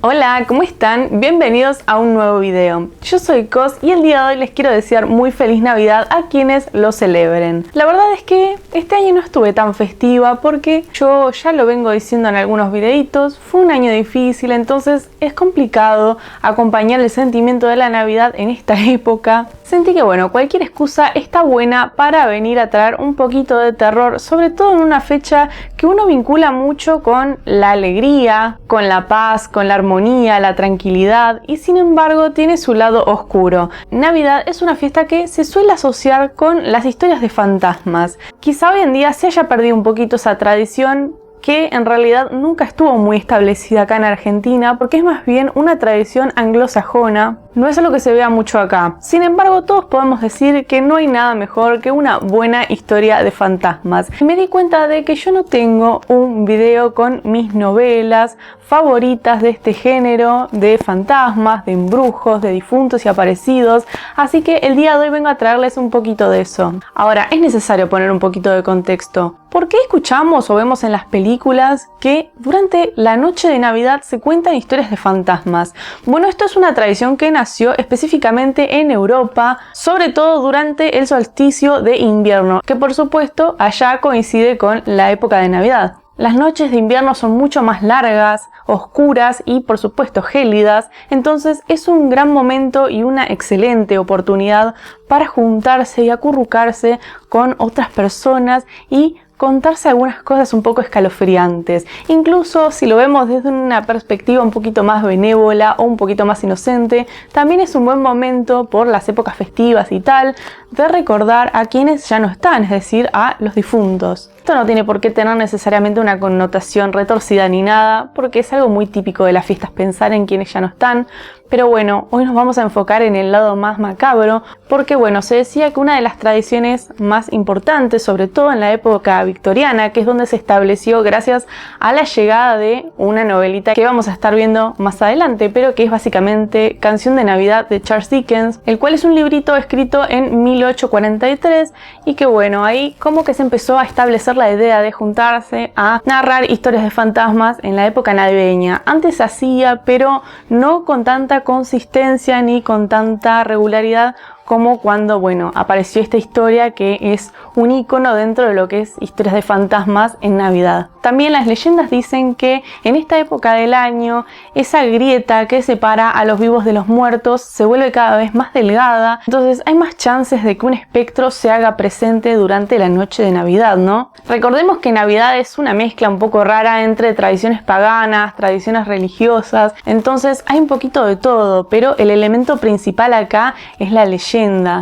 Hola, ¿cómo están? Bienvenidos a un nuevo video. Yo soy Cos y el día de hoy les quiero desear muy feliz Navidad a quienes lo celebren. La verdad es que este año no estuve tan festiva porque yo ya lo vengo diciendo en algunos videitos, fue un año difícil, entonces es complicado acompañar el sentimiento de la Navidad en esta época. Sentí que bueno, cualquier excusa está buena para venir a traer un poquito de terror, sobre todo en una fecha que uno vincula mucho con la alegría, con la paz, con la armonía, la tranquilidad, y sin embargo tiene su lado oscuro. Navidad es una fiesta que se suele asociar con las historias de fantasmas. Quizá hoy en día se haya perdido un poquito esa tradición, que en realidad nunca estuvo muy establecida acá en Argentina, porque es más bien una tradición anglosajona. No es algo que se vea mucho acá. Sin embargo, todos podemos decir que no hay nada mejor que una buena historia de fantasmas. Me di cuenta de que yo no tengo un video con mis novelas favoritas de este género, de fantasmas, de embrujos, de difuntos y aparecidos, así que el día de hoy vengo a traerles un poquito de eso. Ahora, es necesario poner un poquito de contexto. ¿Por qué escuchamos o vemos en las películas que durante la noche de Navidad se cuentan historias de fantasmas? Bueno, esto es una tradición que nació específicamente en Europa, sobre todo durante el solsticio de invierno, que por supuesto allá coincide con la época de Navidad. Las noches de invierno son mucho más largas, oscuras y por supuesto gélidas, entonces es un gran momento y una excelente oportunidad para juntarse y acurrucarse con otras personas y contarse algunas cosas un poco escalofriantes. Incluso si lo vemos desde una perspectiva un poquito más benévola o un poquito más inocente, también es un buen momento por las épocas festivas y tal, de recordar a quienes ya no están, es decir, a los difuntos. Esto no tiene por qué tener necesariamente una connotación retorcida ni nada, porque es algo muy típico de las fiestas pensar en quienes ya no están. Pero bueno, hoy nos vamos a enfocar en el lado más macabro, porque bueno, se decía que una de las tradiciones más importantes, sobre todo en la época victoriana, que es donde se estableció gracias a la llegada de una novelita que vamos a estar viendo más adelante, pero que es básicamente Canción de Navidad de Charles Dickens, el cual es un librito escrito en 1843 y que bueno, ahí como que se empezó a establecer la idea de juntarse a narrar historias de fantasmas en la época navideña. Antes se hacía, pero no con tanta consistencia ni con tanta regularidad como cuando, bueno, apareció esta historia que es un icono dentro de lo que es historias de fantasmas en Navidad. También las leyendas dicen que en esta época del año esa grieta que separa a los vivos de los muertos se vuelve cada vez más delgada, entonces hay más chances de que un espectro se haga presente durante la noche de Navidad, ¿no? Recordemos que Navidad es una mezcla un poco rara entre tradiciones paganas, tradiciones religiosas, entonces hay un poquito de todo, pero el elemento principal acá es la leyenda,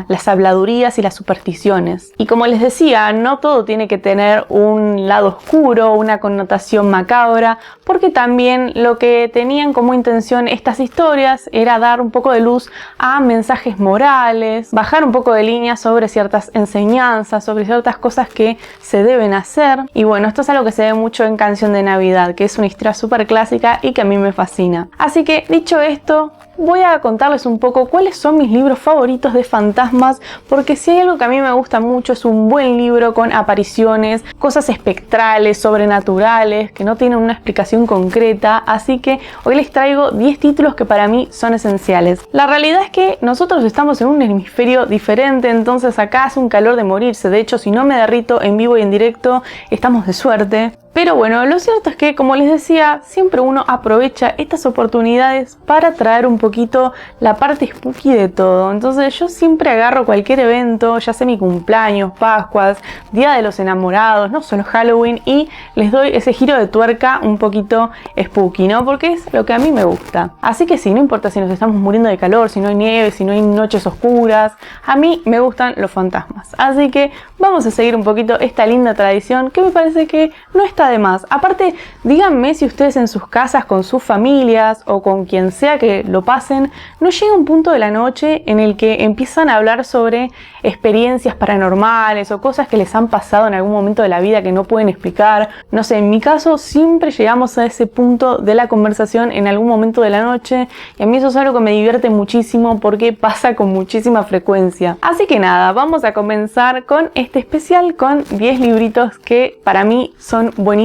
las habladurías y las supersticiones. Y como les decía, no todo tiene que tener un lado oscuro, una connotación macabra, porque también lo que tenían como intención estas historias era dar un poco de luz a mensajes morales, bajar un poco de línea sobre ciertas enseñanzas, sobre ciertas cosas que se deben hacer. Y bueno, esto es algo que se ve mucho en Canción de Navidad, que es una historia súper clásica y que a mí me fascina. Así que, dicho esto, voy a contarles un poco cuáles son mis libros favoritos de fantasmas, porque si hay algo que a mí me gusta mucho es un buen libro con apariciones, cosas espectrales, sobrenaturales, que no tienen una explicación concreta, así que hoy les traigo 10 títulos que para mí son esenciales. La realidad es que nosotros estamos en un hemisferio diferente, entonces acá hace un calor de morirse, de hecho si no me derrito en vivo y en directo, estamos de suerte. Pero bueno, lo cierto es que, como les decía, siempre uno aprovecha estas oportunidades para traer un poquito la parte spooky de todo. Entonces yo siempre agarro cualquier evento, ya sea mi cumpleaños, Pascuas, Día de los Enamorados, no solo Halloween, y les doy ese giro de tuerca un poquito spooky, ¿no? Porque es lo que a mí me gusta. Así que sí, no importa si nos estamos muriendo de calor, si no hay nieve, si no hay noches oscuras, a mí me gustan los fantasmas. Así que vamos a seguir un poquito esta linda tradición que me parece que no está de más. Aparte, díganme si ustedes en sus casas, con sus familias o con quien sea que lo pasen, no llega un punto de la noche en el que empiezan a hablar sobre experiencias paranormales o cosas que les han pasado en algún momento de la vida que no pueden explicar. No sé, en mi caso siempre llegamos a ese punto de la conversación en algún momento de la noche y a mí eso es algo que me divierte muchísimo porque pasa con muchísima frecuencia. Así que nada, vamos a comenzar con este especial con 10 libritos que para mí son buenísimos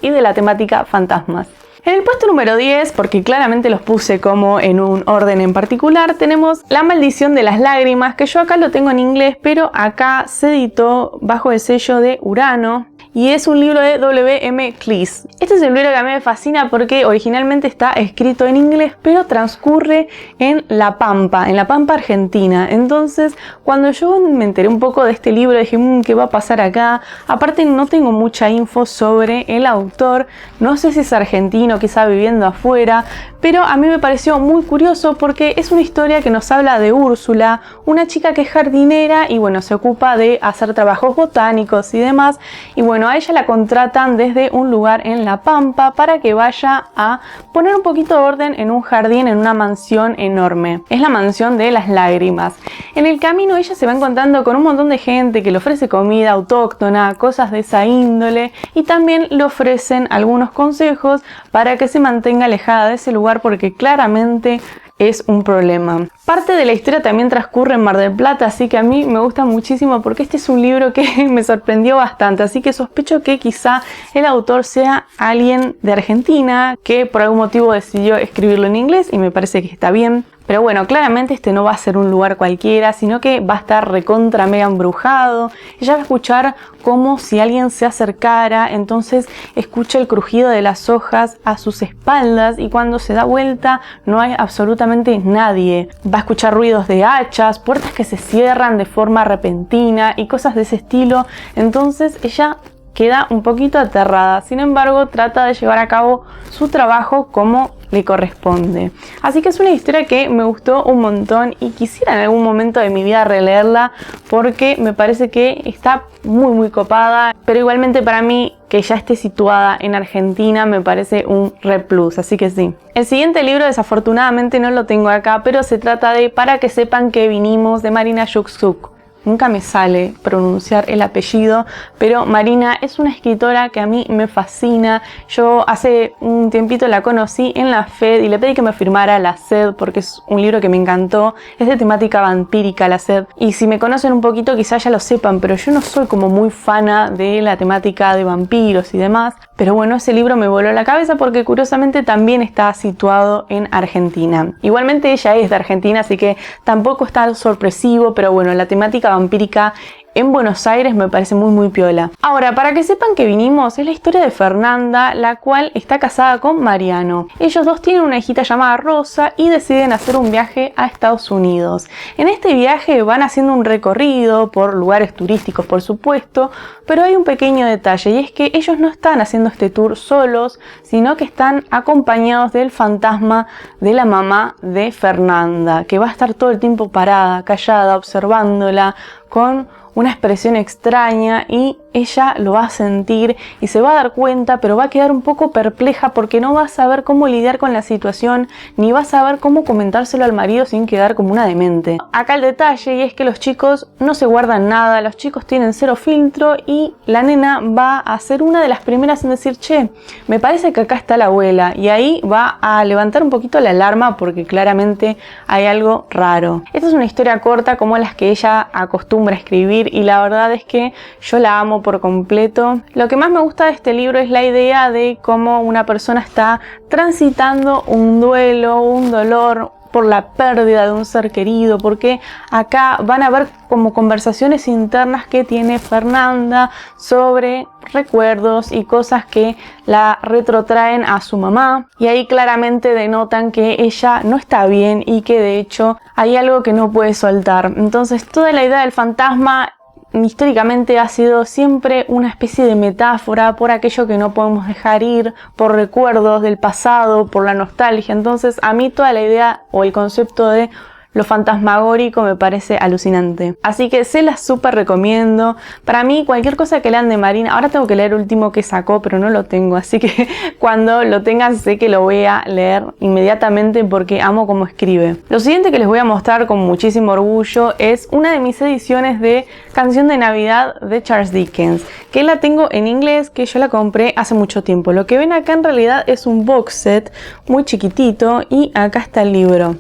y de la temática fantasmas. En el puesto número 10, porque claramente los puse como en un orden en particular, tenemos La maldición de las lágrimas, que yo acá lo tengo en inglés, pero acá se editó bajo el sello de Urano. Y es un libro de W.M. Cleese. Este es un libro que a mí me fascina porque originalmente está escrito en inglés, pero transcurre en La Pampa Argentina. Entonces, cuando yo me enteré un poco de este libro, dije, ¿qué va a pasar acá? Aparte, no tengo mucha info sobre el autor. No sé si es argentino, quizá viviendo afuera, pero a mí me pareció muy curioso porque es una historia que nos habla de Úrsula, una chica que es jardinera y bueno, se ocupa de hacer trabajos botánicos y demás. Y bueno, a ella la contratan desde un lugar en La Pampa para que vaya a poner un poquito de orden en un jardín, en una mansión enorme. Es la mansión de las lágrimas. En el camino ella se va encontrando con un montón de gente que le ofrece comida autóctona, cosas de esa índole, y también le ofrecen algunos consejos para que se mantenga alejada de ese lugar porque claramente es un problema. Parte de la historia también transcurre en Mar del Plata, así que a mí me gusta muchísimo porque este es un libro que me sorprendió bastante, así que sospecho que quizá el autor sea alguien de Argentina que por algún motivo decidió escribirlo en inglés y me parece que está bien. Pero bueno, claramente este no va a ser un lugar cualquiera, sino que va a estar recontra mega embrujado. Ella va a escuchar como si alguien se acercara, entonces escucha el crujido de las hojas a sus espaldas y cuando se da vuelta no hay absolutamente nadie. Va a escuchar ruidos de hachas, puertas que se cierran de forma repentina y cosas de ese estilo. Entonces ella queda un poquito aterrada, sin embargo trata de llevar a cabo su trabajo como le corresponde. Así que es una historia que me gustó un montón y quisiera en algún momento de mi vida releerla porque me parece que está muy copada, pero igualmente para mí que ya esté situada en Argentina me parece un re plus, así que sí. El siguiente libro desafortunadamente no lo tengo acá, pero se trata de Para que sepan que vinimos, de Marina Yuksuk. Nunca me sale pronunciar el apellido, pero Marina es una escritora que a mí me fascina. Yo hace un tiempito la conocí en la FED y le pedí que me firmara La Sed porque es un libro que me encantó. Es de temática vampírica, La Sed. Y si me conocen un poquito quizás ya lo sepan, pero yo no soy como muy fana de la temática de vampiros y demás. Pero bueno, ese libro me voló la cabeza porque curiosamente también está situado en Argentina. Igualmente ella es de Argentina, así que tampoco está sorpresivo, pero bueno, la temática vampírica en Buenos Aires me parece muy piola. Ahora, para que sepan que vinimos, es la historia de Fernanda, la cual está casada con Mariano. Ellos dos tienen una hijita llamada Rosa y deciden hacer un viaje a Estados Unidos. En este viaje van haciendo un recorrido por lugares turísticos, por supuesto, pero hay un pequeño detalle y es que ellos no están haciendo este tour solos, sino que están acompañados del fantasma de la mamá de Fernanda, que va a estar todo el tiempo parada, callada, observándola, con una expresión extraña y ella lo va a sentir y se va a dar cuenta, pero va a quedar un poco perpleja porque no va a saber cómo lidiar con la situación ni va a saber cómo comentárselo al marido sin quedar como una demente. Acá el detalle y es que los chicos no se guardan nada, los chicos tienen cero filtro y la nena va a ser una de las primeras en decir, che, me parece que acá está la abuela, y ahí va a levantar un poquito la alarma porque claramente hay algo raro. Esta es una historia corta como las que ella acostumbra a escribir y la verdad es que yo la amo por completo. Lo que más me gusta de este libro es la idea de cómo una persona está transitando un duelo, un dolor por la pérdida de un ser querido, porque acá van a ver como conversaciones internas que tiene Fernanda sobre recuerdos y cosas que la retrotraen a su mamá, y ahí claramente denotan que ella no está bien y que de hecho hay algo que no puede soltar. Entonces toda la idea del fantasma históricamente ha sido siempre una especie de metáfora por aquello que no podemos dejar ir, por recuerdos del pasado, por la nostalgia. Entonces a mí toda la idea o el concepto de lo fantasmagórico me parece alucinante. Así que se las súper recomiendo. Para mí cualquier cosa que lean de Marina, ahora tengo que leer el último que sacó, pero no lo tengo, así que cuando lo tengan sé que lo voy a leer inmediatamente porque amo cómo escribe. Lo siguiente que les voy a mostrar con muchísimo orgullo es una de mis ediciones de Canción de Navidad de Charles Dickens, que la tengo en inglés, que yo la compré hace mucho tiempo. Lo que ven acá en realidad es un box set muy chiquitito y acá está el libro.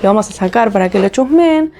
Lo vamos a sacar para que lo chusmeen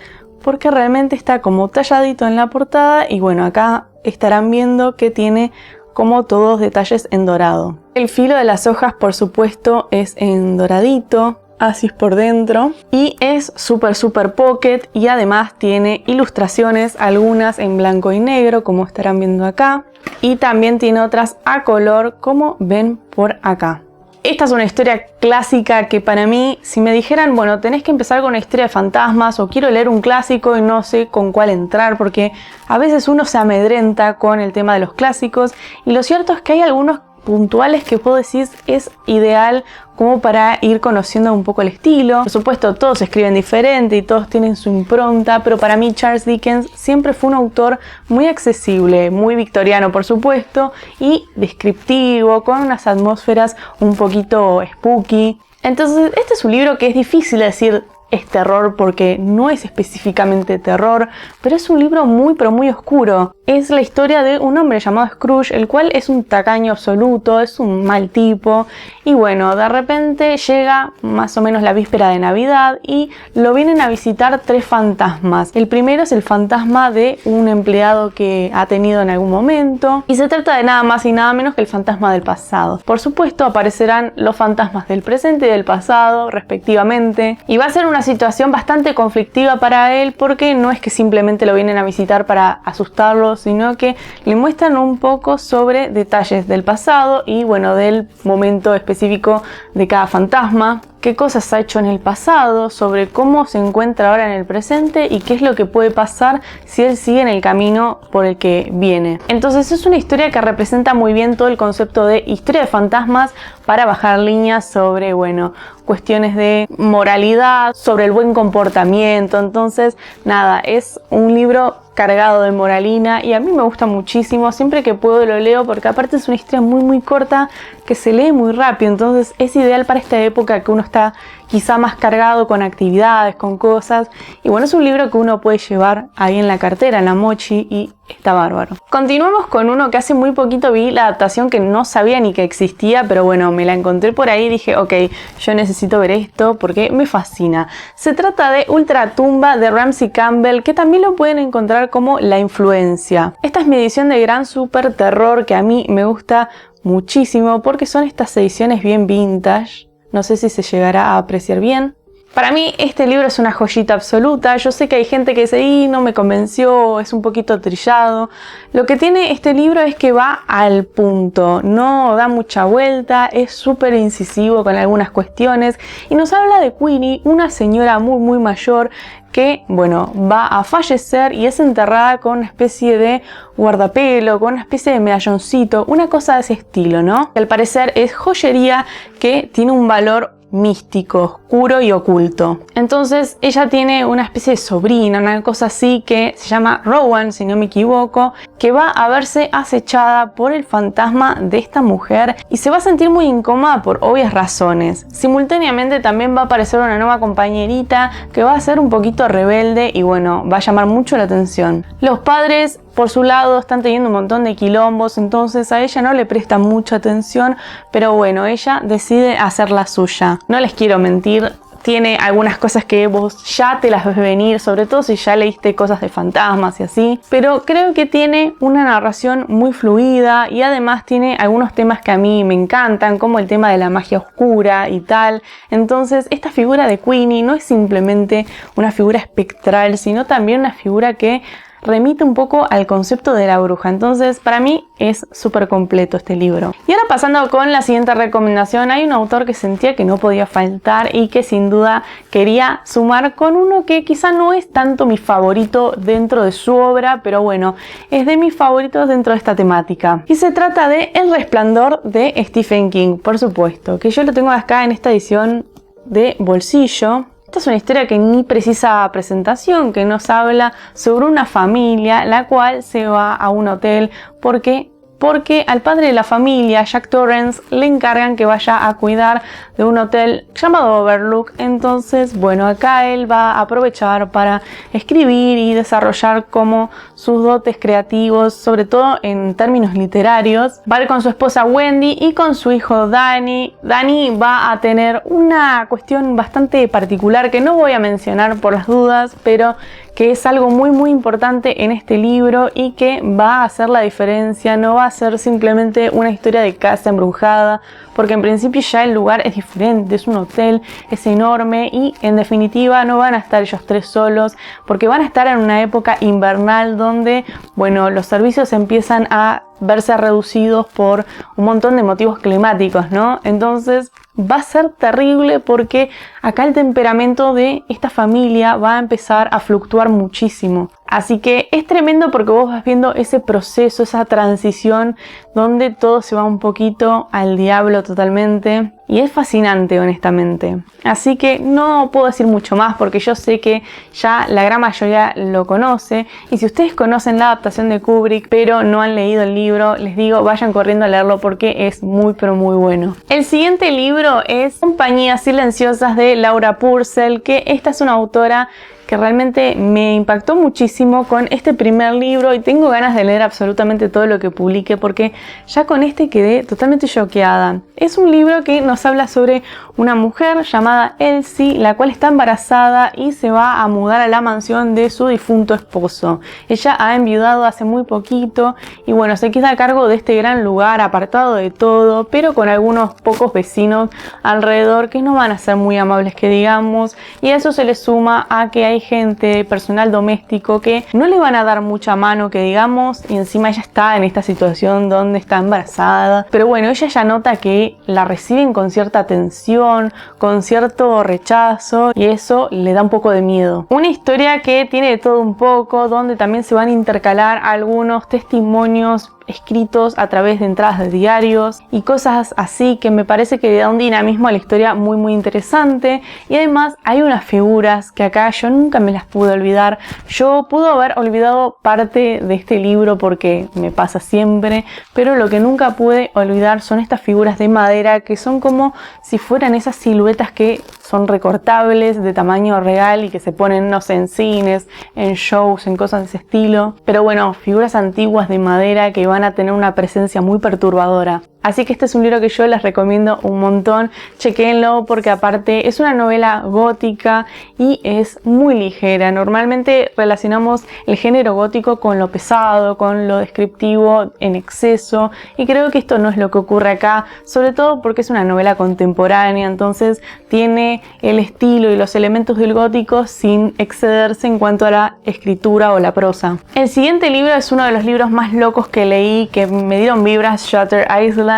porque realmente está como talladito en la portada y bueno, acá estarán viendo que tiene como todos detalles en dorado. El filo de las hojas, por supuesto, es en doradito, así es por dentro, y es súper pocket, y además tiene ilustraciones, algunas en blanco y negro como estarán viendo acá, y también tiene otras a color como ven por acá. Esta es una historia clásica que para mí, si me dijeran, bueno, tenés que empezar con una historia de fantasmas o quiero leer un clásico y no sé con cuál entrar, porque a veces uno se amedrenta con el tema de los clásicos, y lo cierto es que hay algunos puntuales que puedo decir es ideal como para ir conociendo un poco el estilo. Por supuesto, todos escriben diferente y todos tienen su impronta, pero para mí Charles Dickens siempre fue un autor muy accesible, muy victoriano por supuesto, y descriptivo, con unas atmósferas un poquito spooky. Entonces, este es un libro que es difícil decir es terror porque no es específicamente terror, pero es un libro muy pero muy oscuro. Es la historia de un hombre llamado Scrooge, el cual es un tacaño absoluto, es un mal tipo, y bueno, de repente llega más o menos la víspera de Navidad y lo vienen a visitar 3 fantasmas. El primero es el fantasma de un empleado que ha tenido en algún momento, y se trata de nada más y nada menos que el fantasma del pasado. Por supuesto, aparecerán los fantasmas del presente y del pasado, respectivamente, y va a ser una situación bastante conflictiva para él, porque no es que simplemente lo vienen a visitar para asustarlo, sino que le muestran un poco sobre detalles del pasado y bueno, del momento específico de cada fantasma, qué cosas ha hecho en el pasado, sobre cómo se encuentra ahora en el presente y qué es lo que puede pasar si él sigue en el camino por el que viene. Entonces es una historia que representa muy bien todo el concepto de historia de fantasmas para bajar líneas sobre, bueno, cuestiones de moralidad, sobre el buen comportamiento. Entonces, nada, es un libro cargado de moralina y a mí me gusta muchísimo, siempre que puedo lo leo porque aparte es una historia muy corta que se lee muy rápido, entonces es ideal para esta época que uno está quizá más cargado con actividades, con cosas, y bueno, es un libro que uno puede llevar ahí en la cartera, en la mochi, y está bárbaro. Continuamos con uno que hace muy poquito vi la adaptación, que no sabía ni que existía, pero bueno, me la encontré por ahí y dije, ok, yo necesito ver esto porque me fascina. Se trata de Ultratumba de Ramsey Campbell, que también lo pueden encontrar como La Influencia. Esta es mi edición de gran super terror que a mí me gusta muchísimo porque son estas ediciones bien vintage. No sé si se llegará a apreciar bien. Para mí este libro es una joyita absoluta. Yo sé que hay gente que dice, no me convenció, es un poquito trillado. Lo que tiene este libro es que va al punto, no da mucha vuelta, es súper incisivo con algunas cuestiones y nos habla de Queenie, una señora muy mayor que, bueno, va a fallecer y es enterrada con una especie de guardapelo, con una especie de medalloncito, una cosa de ese estilo, ¿no? Que al parecer es joyería que tiene un valor místico, oscuro y oculto. Entonces ella tiene una especie de sobrina, una cosa así, que se llama Rowan, si no me equivoco, que va a verse acechada por el fantasma de esta mujer y se va a sentir muy incómoda por obvias razones. Simultáneamente también va a aparecer una nueva compañerita que va a ser un poquito rebelde y bueno, va a llamar mucho la atención. Los padres por su lado están teniendo un montón de quilombos, entonces a ella no le presta mucha atención, pero bueno, ella decide hacer la suya. No les quiero mentir, tiene algunas cosas que vos ya te las ves venir, sobre todo si ya leíste cosas de fantasmas y así, pero creo que tiene una narración muy fluida y además tiene algunos temas que a mí me encantan, como el tema de la magia oscura y tal. Entonces esta figura de Queenie no es simplemente una figura espectral, sino también una figura que remite un poco al concepto de la bruja. Entonces para mí es súper completo este libro. Y ahora pasando con la siguiente recomendación, hay un autor que sentía que no podía faltar y que sin duda quería sumar con uno que quizá no es tanto mi favorito dentro de su obra, pero bueno, es de mis favoritos dentro de esta temática. Y se trata de El Resplandor de Stephen King, por supuesto, que yo lo tengo acá en esta edición de bolsillo. Esta es una historia que ni precisa presentación, que nos habla sobre una familia la cual se va a un hotel porque al padre de la familia, Jack Torrance, le encargan que vaya a cuidar de un hotel llamado Overlook. Entonces, bueno, acá él va a aprovechar para escribir y desarrollar como sus dotes creativos, sobre todo en términos literarios. Va a ir con su esposa Wendy y con su hijo Danny. Danny va a tener una cuestión bastante particular que no voy a mencionar por las dudas, pero que es algo muy importante en este libro y que va a hacer la diferencia. No va a ser simplemente una historia de casa embrujada, porque en principio ya el lugar es diferente, es un hotel, es enorme y en definitiva no van a estar ellos tres solos, porque van a estar en una época invernal donde, bueno, los servicios empiezan a verse reducidos por un montón de motivos climáticos, ¿no? Entonces va a ser terrible porque acá el temperamento de esta familia va a empezar a fluctuar muchísimo. Así que es tremendo porque vos vas viendo ese proceso, esa transición donde todo se va un poquito al diablo totalmente. Y es fascinante, honestamente. Así que no puedo decir mucho más porque yo sé que ya la gran mayoría lo conoce. Y si ustedes conocen la adaptación de Kubrick pero no han leído el libro, les digo, vayan corriendo a leerlo porque es muy pero muy bueno. El siguiente libro es Compañías Silenciosas de Laura Purcell, que esta es una autora que realmente me impactó muchísimo con este primer libro y tengo ganas de leer absolutamente todo lo que publique porque ya con este quedé totalmente choqueada. Es un libro que nos habla sobre una mujer llamada Elsie, la cual está embarazada y se va a mudar a la mansión de su difunto esposo. Ella ha enviudado hace muy poquito y bueno, se queda a cargo de este gran lugar apartado de todo, pero con algunos pocos vecinos alrededor que no van a ser muy amables que digamos, y a eso se le suma a que hay gente, personal doméstico que no le van a dar mucha mano que digamos, y encima ella está en esta situación donde está embarazada, pero bueno, ella ya nota que la reciben con cierta tensión, con cierto rechazo, y eso le da un poco de miedo. Una historia que tiene de todo un poco, donde también se van a intercalar algunos testimonios escritos a través de entradas de diarios y cosas así que me parece que le da un dinamismo a la historia muy interesante. Y además hay unas figuras que acá yo nunca me las pude olvidar. Yo pude haber olvidado parte de este libro porque me pasa siempre, pero lo que nunca pude olvidar son estas figuras de madera que son como si fueran esas siluetas que son recortables de tamaño real y que se ponen, no sé, en cines, en shows, en cosas de ese estilo. Pero bueno, figuras antiguas de madera que van a tener una presencia muy perturbadora. Así que este es un libro que yo les recomiendo un montón, chequenlo porque aparte es una novela gótica y es muy ligera. Normalmente relacionamos el género gótico con lo pesado, con lo descriptivo en exceso y creo que esto no es lo que ocurre acá, sobre todo porque es una novela contemporánea, entonces tiene el estilo y los elementos del gótico sin excederse en cuanto a la escritura o la prosa. El siguiente libro es uno de los libros más locos que leí, que me dieron vibras, Shutter Island.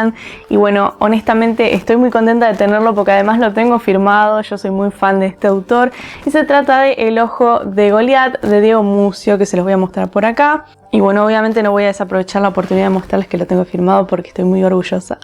Y bueno, honestamente estoy muy contenta de tenerlo porque además lo tengo firmado, yo soy muy fan de este autor y se trata de El ojo de Goliat de Diego Mucio, que se los voy a mostrar por acá. Y bueno, obviamente no voy a desaprovechar la oportunidad de mostrarles que lo tengo firmado porque estoy muy orgullosa.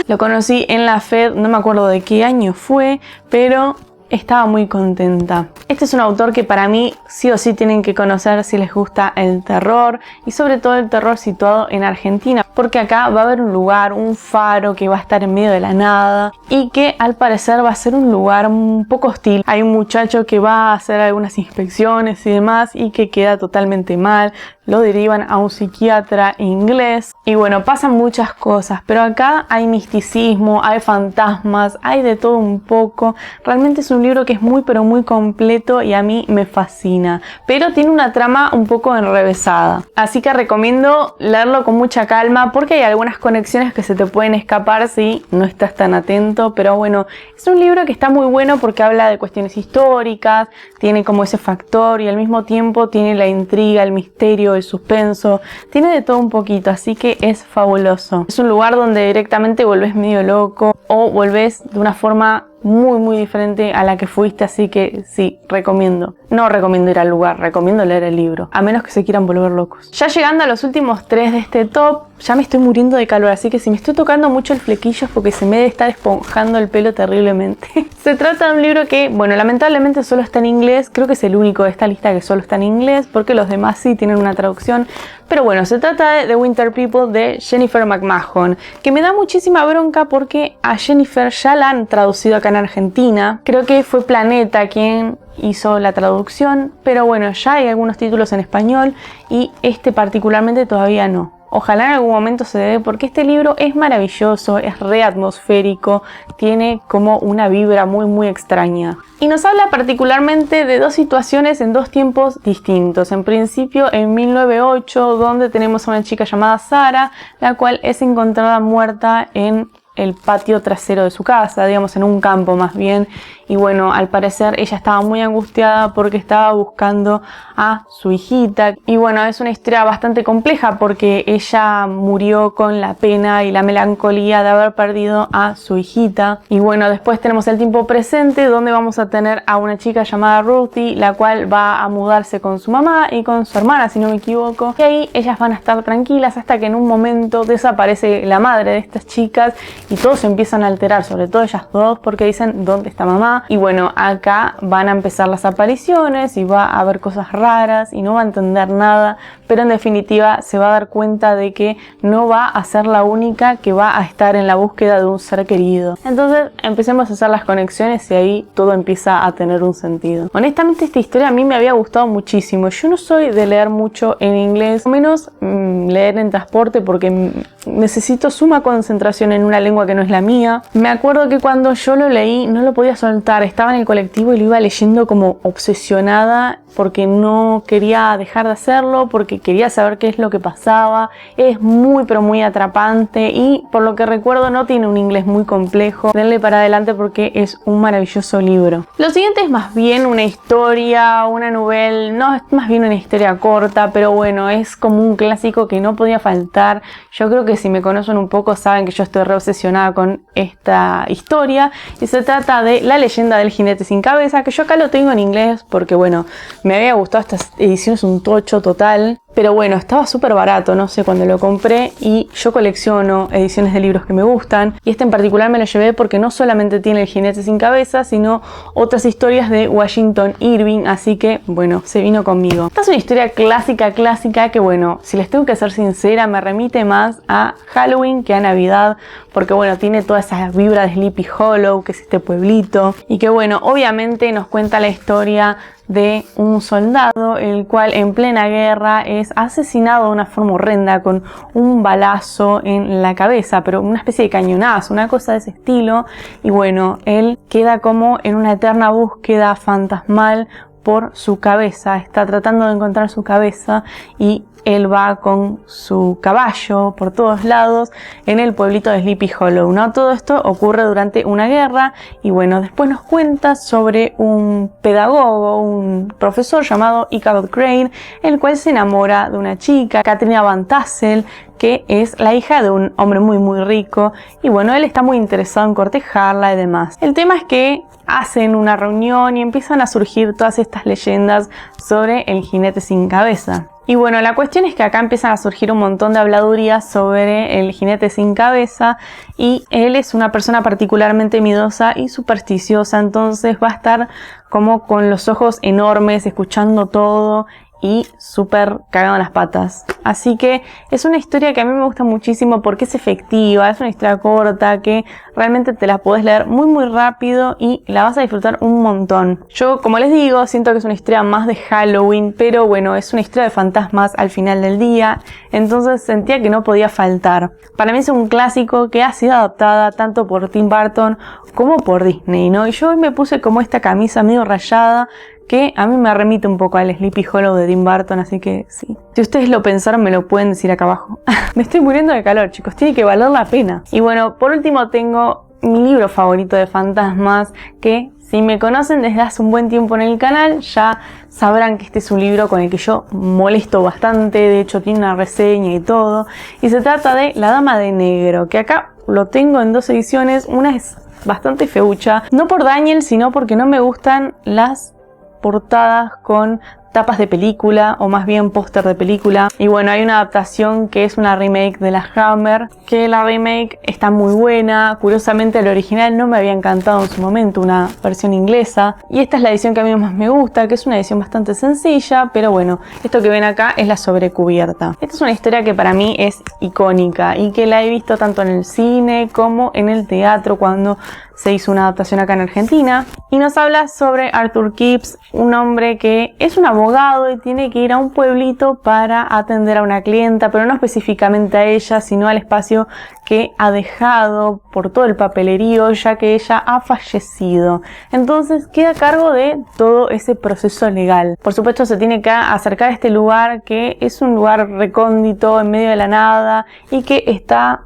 Lo conocí en la FED, no me acuerdo de qué año fue, pero estaba muy contenta. Este es un autor que para mí sí o sí tienen que conocer si les gusta el terror y sobre todo el terror situado en Argentina, porque acá va a haber un lugar, un faro que va a estar en medio de la nada y que al parecer va a ser un lugar un poco hostil. Hay un muchacho que va a hacer algunas inspecciones y demás y que queda totalmente mal. Lo derivan a un psiquiatra inglés y bueno, pasan muchas cosas, pero acá hay misticismo, hay fantasmas, hay de todo un poco. Realmente es un libro que es muy pero muy completo y a mí me fascina, pero tiene una trama un poco enrevesada, así que recomiendo leerlo con mucha calma porque hay algunas conexiones que se te pueden escapar si no estás tan atento, pero bueno, es un libro que está muy bueno porque habla de cuestiones históricas, tiene como ese factor y al mismo tiempo tiene la intriga, el misterio, el suspenso, tiene de todo un poquito, así que es fabuloso. Es un lugar donde directamente volvés medio loco o volvés de una forma muy diferente a la que fuiste, así que sí, recomiendo. No recomiendo ir al lugar, recomiendo leer el libro, a menos que se quieran volver locos. Ya llegando a los últimos 3 de este top, ya me estoy muriendo de calor, así que si me estoy tocando mucho el flequillo es porque se me debe estar esponjando el pelo terriblemente. Se trata de un libro que, bueno, lamentablemente solo está en inglés, creo que es el único de esta lista que solo está en inglés, porque los demás sí tienen una traducción, pero bueno, se trata de The Winter People de Jennifer McMahon, que me da muchísima bronca porque a Jennifer ya la han traducido acá en Argentina, creo que fue Planeta quien hizo la traducción, pero bueno, ya hay algunos títulos en español y este particularmente todavía no. ojalá en algún momento se dé, porque este libro es maravilloso, es re atmosférico, tiene como una vibra muy extraña. Y nos habla particularmente de dos situaciones en dos tiempos distintos. En principio en 1908, donde tenemos a una chica llamada Sara, la cual es encontrada muerta en el patio trasero de su casa, digamos en un campo más bien, y bueno, al parecer ella estaba muy angustiada porque estaba buscando a su hijita, y bueno, es una historia bastante compleja porque ella murió con la pena y la melancolía de haber perdido a su hijita. Y bueno, después tenemos el tiempo presente, donde vamos a tener a una chica llamada Ruthie, la cual va a mudarse con su mamá y con su hermana, si no me equivoco, y ahí ellas van a estar tranquilas hasta que en un momento desaparece la madre de estas chicas y todos se empiezan a alterar, sobre todo ellas dos, porque dicen ¿dónde está mamá? Y bueno, acá van a empezar las apariciones y va a haber cosas raras y no va a entender nada, pero en definitiva se va a dar cuenta de que no va a ser la única que va a estar en la búsqueda de un ser querido. Entonces empecemos a hacer las conexiones y ahí todo empieza a tener un sentido. Honestamente, esta historia a mí me había gustado muchísimo. Yo no soy de leer mucho en inglés, o menos leer en transporte, porque necesito suma concentración en una lengua que no es la mía. Me acuerdo que cuando yo lo leí no lo podía soltar, estaba en el colectivo y lo iba leyendo como obsesionada porque no quería dejar de hacerlo, porque quería saber qué es lo que pasaba. Es muy pero muy atrapante y por lo que recuerdo no tiene un inglés muy complejo. Denle para adelante porque es un maravilloso libro. Lo siguiente es más bien una historia, una novela, no, es más bien una historia corta, pero bueno, es como un clásico que no podía faltar. Yo creo que si me conocen un poco saben que yo estoy re obsesionada con esta historia y se trata de La leyenda del jinete sin cabeza, que yo acá lo tengo en inglés porque bueno, me había gustado estas ediciones, un tocho total, pero bueno, estaba súper barato, no sé, cuando lo compré, y yo colecciono ediciones de libros que me gustan, y este en particular me lo llevé porque no solamente tiene El jinete sin cabeza, sino otras historias de Washington Irving, así que bueno, se vino conmigo. Esta es una historia clásica que bueno, si les tengo que ser sincera, me remite más a Halloween que a Navidad, porque bueno, tiene toda esa vibra de Sleepy Hollow, que es este pueblito, y que bueno, obviamente nos cuenta la historia de un soldado el cual en plena guerra es asesinado de una forma horrenda con un balazo en la cabeza, pero una especie de cañonazo, una cosa de ese estilo, y bueno, él queda como en una eterna búsqueda fantasmal por su cabeza, está tratando de encontrar su cabeza y él va con su caballo por todos lados en el pueblito de Sleepy Hollow, ¿no? Todo esto ocurre durante una guerra y bueno, después nos cuenta sobre un pedagogo, un profesor llamado Ichabod Crane, el cual se enamora de una chica, Katrina Van Tassel, que es la hija de un hombre muy rico, y bueno, él está muy interesado en cortejarla y demás. El tema es que hacen una reunión y empiezan a surgir todas estas leyendas sobre el jinete sin cabeza. Y bueno, la cuestión es que acá empiezan a surgir un montón de habladurías sobre el jinete sin cabeza, y él es una persona particularmente miedosa y supersticiosa, entonces va a estar como con los ojos enormes, escuchando todo y súper cagado en las patas. Así que es una historia que a mí me gusta muchísimo porque es efectiva, es una historia corta que realmente te la podés leer muy rápido y la vas a disfrutar un montón. Yo, como les digo, siento que es una historia más de Halloween, pero bueno, es una historia de fantasmas al final del día, entonces sentía que no podía faltar. Para mí es un clásico que ha sido adaptada tanto por Tim Burton como por Disney, ¿no? Y yo hoy me puse como esta camisa medio rayada, que a mí me remite un poco al Sleepy Hollow de Tim Burton, así que sí. Si ustedes lo pensaron, me lo pueden decir acá abajo. Me estoy muriendo de calor, chicos, tiene que valer la pena. Y bueno, por último tengo mi libro favorito de fantasmas, que si me conocen desde hace un buen tiempo en el canal, ya sabrán que este es un libro con el que yo molesto bastante, de hecho tiene una reseña y todo, y se trata de La Dama de Negro, que acá lo tengo en dos ediciones, una es bastante feucha, no por Daniel, sino porque no me gustan las portadas con tapas de película, o más bien póster de película. Y bueno, hay una adaptación que es una remake de la Hammer, que la remake está muy buena. Curiosamente el original no me había encantado en su momento, una versión inglesa, y esta es la edición que a mí más me gusta, que es una edición bastante sencilla, pero bueno, esto que ven acá es la sobrecubierta. Esta es una historia que para mí es icónica y que la he visto tanto en el cine como en el teatro cuando se hizo una adaptación acá en Argentina. Y nos habla sobre Arthur Kipps, un hombre que es un abogado y tiene que ir a un pueblito para atender a una clienta, pero no específicamente a ella, sino al espacio que ha dejado por todo el papelerío, ya que ella ha fallecido. Entonces queda a cargo de todo ese proceso legal. Por supuesto, se tiene que acercar a este lugar, que es un lugar recóndito en medio de la nada y que está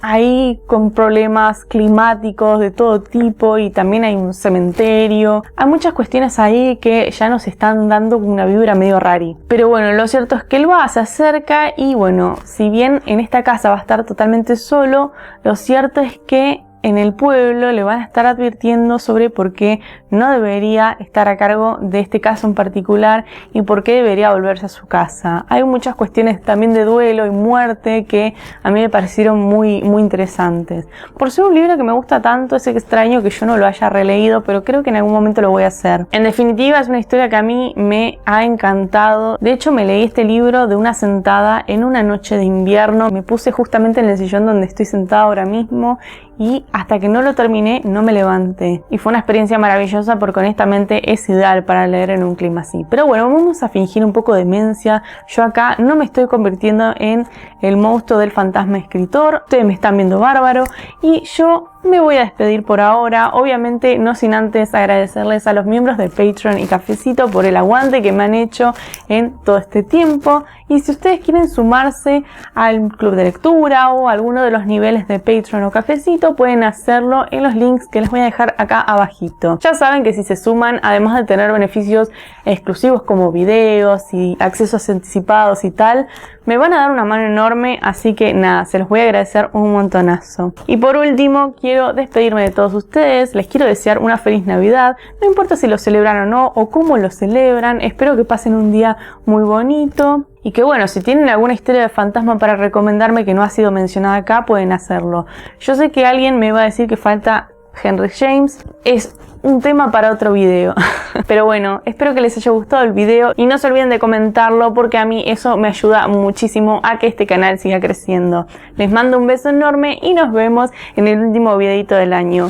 ahí con problemas climáticos de todo tipo, y también hay un cementerio. Hay muchas cuestiones ahí que ya nos están dando una vibra medio rari. Pero bueno, lo cierto es que él va, se acerca y bueno, si bien en esta casa va a estar totalmente solo, lo cierto es que en el pueblo le van a estar advirtiendo sobre por qué no debería estar a cargo de este caso en particular y por qué debería volverse a su casa. Hay muchas cuestiones también de duelo y muerte que a mí me parecieron muy interesantes. Por ser un libro que me gusta tanto, es extraño que yo no lo haya releído, pero creo que en algún momento lo voy a hacer. En definitiva, es una historia que a mí me ha encantado. De hecho, me leí este libro de una sentada en una noche de invierno. Me puse justamente en el sillón donde estoy sentada ahora mismo y hasta que no lo terminé no me levanté. Y fue una experiencia maravillosa porque honestamente es ideal para leer en un clima así. Pero bueno, vamos a fingir un poco de demencia. Yo acá no me estoy convirtiendo en el monstruo del fantasma escritor. Ustedes me están viendo bárbaro y yo me voy a despedir por ahora, obviamente no sin antes agradecerles a los miembros de Patreon y Cafecito por el aguante que me han hecho en todo este tiempo. Y si ustedes quieren sumarse al club de lectura o a alguno de los niveles de Patreon o Cafecito, pueden hacerlo en los links que les voy a dejar acá abajito. Ya saben que si se suman, además de tener beneficios exclusivos como videos y accesos anticipados y tal, me van a dar una mano enorme, así que nada, se los voy a agradecer un montonazo. Y por último, quiero despedirme de todos ustedes, les quiero desear una feliz Navidad, no importa si lo celebran o no, o cómo lo celebran, espero que pasen un día muy bonito. Y que bueno, si tienen alguna historia de fantasma para recomendarme que no ha sido mencionada acá, pueden hacerlo. Yo sé que alguien me va a decir que falta Henry James, es un tema para otro video. Pero bueno, espero que les haya gustado el video y no se olviden de comentarlo porque a mí eso me ayuda muchísimo a que este canal siga creciendo. Les mando un beso enorme y nos vemos en el último videito del año.